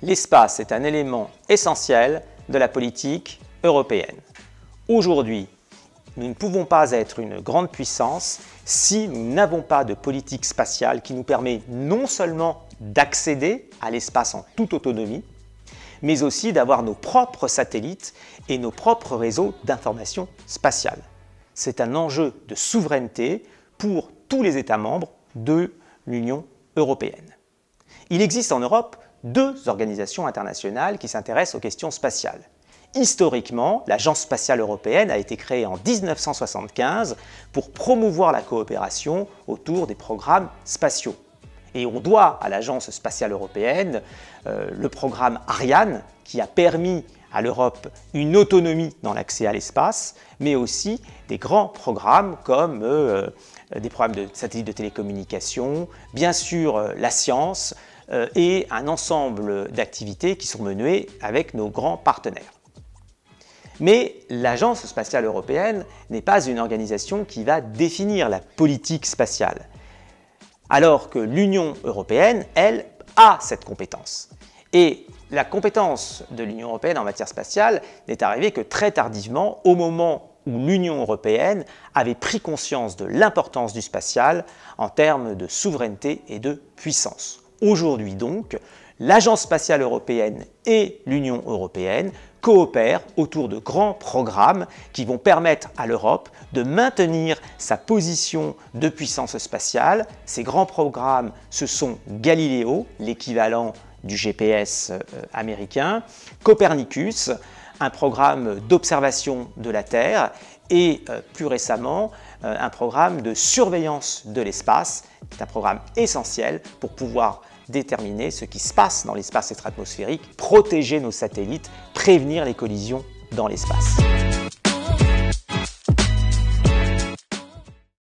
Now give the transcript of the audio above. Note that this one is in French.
L'espace est un élément essentiel de la politique européenne. Aujourd'hui, nous ne pouvons pas être une grande puissance si nous n'avons pas de politique spatiale qui nous permet non seulement d'accéder à l'espace en toute autonomie, mais aussi d'avoir nos propres satellites et nos propres réseaux d'information spatiale. C'est un enjeu de souveraineté pour tous les États membres de l'Union européenne. Il existe en Europe deux organisations internationales qui s'intéressent aux questions spatiales. Historiquement, l'Agence spatiale européenne a été créée en 1975 pour promouvoir la coopération autour des programmes spatiaux. Et on doit à l'Agence spatiale européenne le programme Ariane qui a permis à l'Europe une autonomie dans l'accès à l'espace, mais aussi des grands programmes comme des programmes de satellites de télécommunications, bien sûr la science et un ensemble d'activités qui sont menées avec nos grands partenaires. Mais l'Agence spatiale européenne n'est pas une organisation qui va définir la politique spatiale, alors que l'Union européenne, elle, a cette compétence. Et la compétence de l'Union européenne en matière spatiale n'est arrivée que très tardivement, au moment où l'Union européenne avait pris conscience de l'importance du spatial en termes de souveraineté et de puissance. Aujourd'hui donc, l'Agence spatiale européenne et l'Union européenne coopèrent autour de grands programmes qui vont permettre à l'Europe de maintenir sa position de puissance spatiale. Ces grands programmes, ce sont Galileo, l'équivalent du GPS américain, Copernicus, un programme d'observation de la Terre et plus récemment un programme de surveillance de l'espace, qui est un programme essentiel pour pouvoir déterminer ce qui se passe dans l'espace extra-atmosphérique, protéger nos satellites, prévenir les collisions dans l'espace.